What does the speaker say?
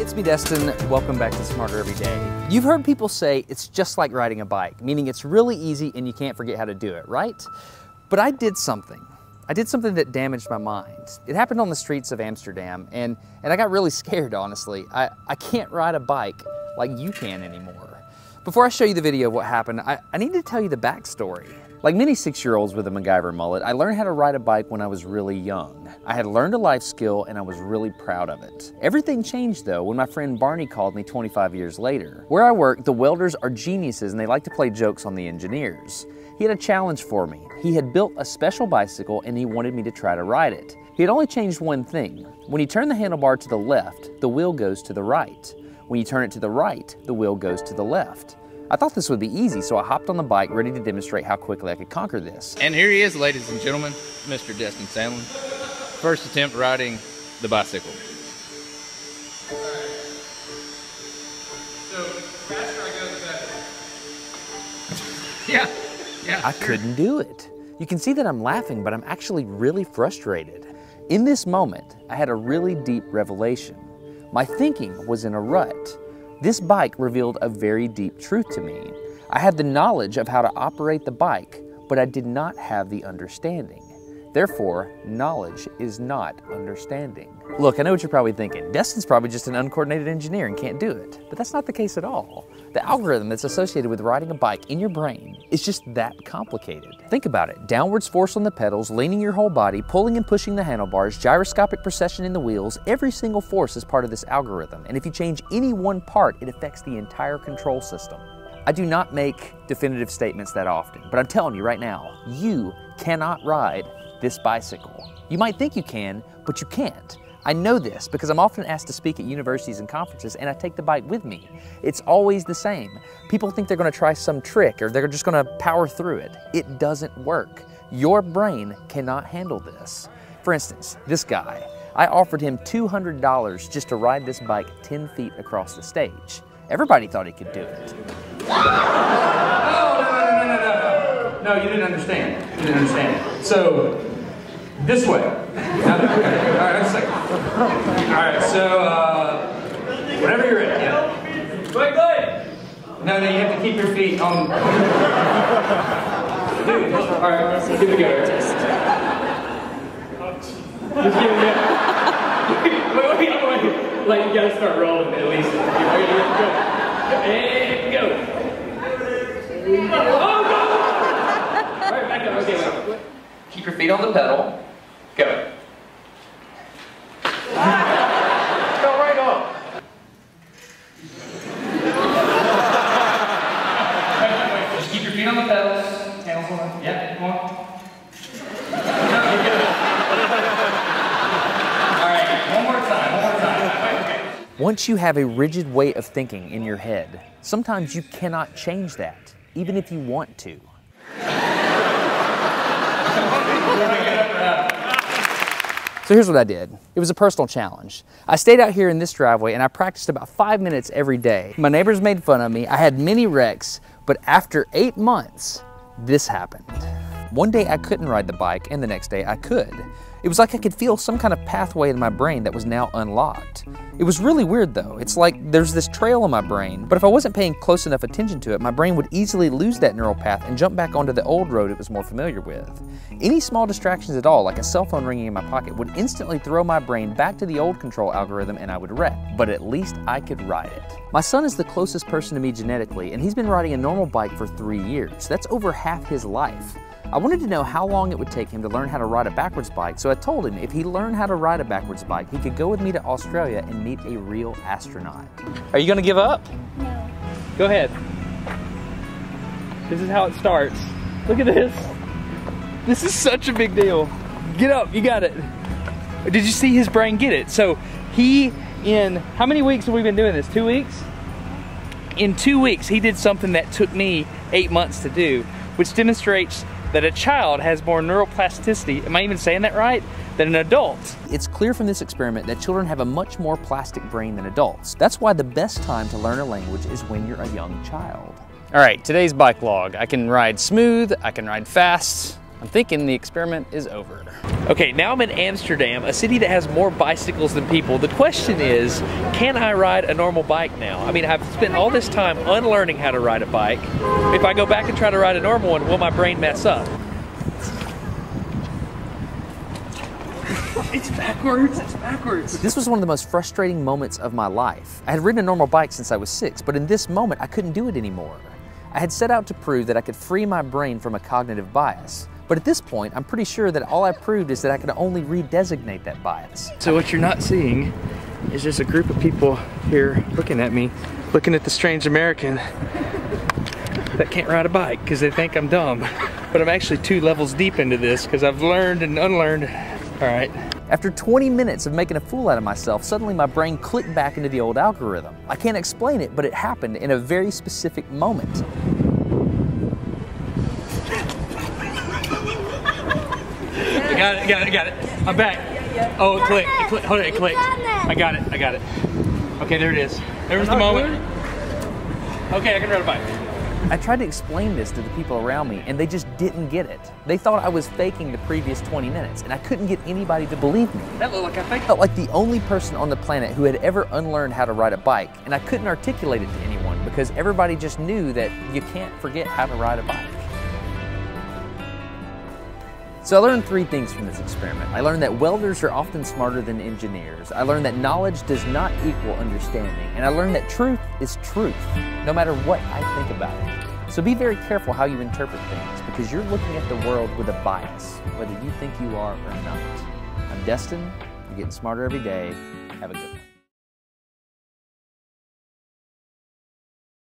it's me, Destin. Welcome back to Smarter Every Day. You've heard people say it's just like riding a bike, meaning it's really easy and you can't forget how to do it, right? But I did something. I did something that damaged my mind. It happened on the streets of Amsterdam, and I got really scared, honestly. I can't ride a bike like you can anymore. Before I show you the video of what happened, I need to tell you the backstory. Like many 6-year-olds with a MacGyver mullet, I learned how to ride a bike when I was really young. I had learned a life skill and I was really proud of it. Everything changed though when my friend Barney called me 25 years later. Where I work, the welders are geniuses and they like to play jokes on the engineers. He had a challenge for me. He had built a special bicycle and he wanted me to try to ride it. He had only changed one thing. When you turn the handlebar to the left, the wheel goes to the right. When you turn it to the right, the wheel goes to the left. I thought this would be easy, so I hopped on the bike ready to demonstrate how quickly I could conquer this. And here he is, ladies and gentlemen, Mr. Destin Sandlin. First attempt riding the bicycle. So, faster I go, the better. Yeah. I couldn't do it. You can see that I'm laughing, but I'm actually really frustrated. In this moment, I had a really deep revelation. My thinking was in a rut. This bike revealed a very deep truth to me. I had the knowledge of how to operate the bike, but I did not have the understanding. Therefore, knowledge is not understanding. Look, I know what you're probably thinking. Destin's probably just an uncoordinated engineer and can't do it. But that's not the case at all. The algorithm that's associated with riding a bike in your brain is just that complicated. Think about it. Downwards force on the pedals, leaning your whole body, pulling and pushing the handlebars, gyroscopic precession in the wheels, every single force is part of this algorithm. And if you change any one part, it affects the entire control system. I do not make definitive statements that often, but I'm telling you right now, you cannot ride this bicycle. You might think you can, but you can't. I know this because I'm often asked to speak at universities and conferences and I take the bike with me. It's always the same. People think they're going to try some trick or they're just going to power through it. It doesn't work. Your brain cannot handle this. For instance, this guy, I offered him $200 just to ride this bike 10 feet across the stage. Everybody thought he could do it. No, you didn't understand. You didn't understand. So, this way. Okay. All right, a second. All right, so, whenever you're ready. Yeah. Go ahead. No, you have to keep your feet on. Dude, all right, give it a go. Just give it a go. Wait. Like, you gotta start rolling at least. Go. And go. Oh, go! All right, back up. Okay, wait. Keep your feet on the pedal. Go. Go right off. Just keep your feet on the pedals. Handles on. Yeah, come on. All right, one more time. Okay. Once you have a rigid way of thinking in your head, sometimes you cannot change that, even if you want to. So here's what I did. It was a personal challenge. I stayed out here in this driveway and I practiced about 5 minutes every day. My neighbors made fun of me. I had many wrecks, but after 8 months, this happened. One day I couldn't ride the bike and the next day I could. It was like I could feel some kind of pathway in my brain that was now unlocked. It was really weird though. It's like there's this trail in my brain, but if I wasn't paying close enough attention to it, my brain would easily lose that neural path and jump back onto the old road it was more familiar with. Any small distractions at all, like a cell phone ringing in my pocket, would instantly throw my brain back to the old control algorithm and I would wreck. But at least I could ride it. My son is the closest person to me genetically, and he's been riding a normal bike for 3 years. That's over half his life. I wanted to know how long it would take him to learn how to ride a backwards bike, so I told him if he learned how to ride a backwards bike, he could go with me to Australia and meet a real astronaut. Are you gonna give up? No. Go ahead. This is how it starts. Look at this. This is such a big deal. Get up, you got it. Did you see his brain get it? So in how many weeks have we been doing this? 2 weeks? In 2 weeks, he did something that took me 8 months to do, which demonstrates that a child has more neuroplasticity, am I even saying that right, than an adult. It's clear from this experiment that children have a much more plastic brain than adults. That's why the best time to learn a language is when you're a young child. All right, today's bike log. I can ride smooth, I can ride fast, I'm thinking the experiment is over. Okay, now I'm in Amsterdam, a city that has more bicycles than people. The question is, can I ride a normal bike now? I mean, I've spent all this time unlearning how to ride a bike. If I go back and try to ride a normal one, will my brain mess up? It's backwards, it's backwards. This was one of the most frustrating moments of my life. I had ridden a normal bike since I was 6, but in this moment, I couldn't do it anymore. I had set out to prove that I could free my brain from a cognitive bias. But at this point, I'm pretty sure that all I proved is that I could only redesignate that bias. So what you're not seeing is just a group of people here looking at me, looking at the strange American that can't ride a bike because they think I'm dumb. But I'm actually 2 levels deep into this because I've learned and unlearned. All right. After 20 minutes of making a fool out of myself, suddenly my brain clicked back into the old algorithm. I can't explain it, but it happened in a very specific moment. I got it. I'm back. Oh, it clicked. Hold on, it clicked. I got it. Okay, there it is. There was the moment. Okay, I can ride a bike. I tried to explain this to the people around me, and they just didn't get it. They thought I was faking the previous 20 minutes, and I couldn't get anybody to believe me. That looked like I faked. I felt like the only person on the planet who had ever unlearned how to ride a bike, and I couldn't articulate it to anyone because everybody just knew that you can't forget how to ride a bike. So I learned 3 things from this experiment. I learned that welders are often smarter than engineers. I learned that knowledge does not equal understanding. And I learned that truth is truth, no matter what I think about it. So be very careful how you interpret things, because you're looking at the world with a bias, whether you think you are or not. I'm Destin. You're getting smarter every day. Have a good one.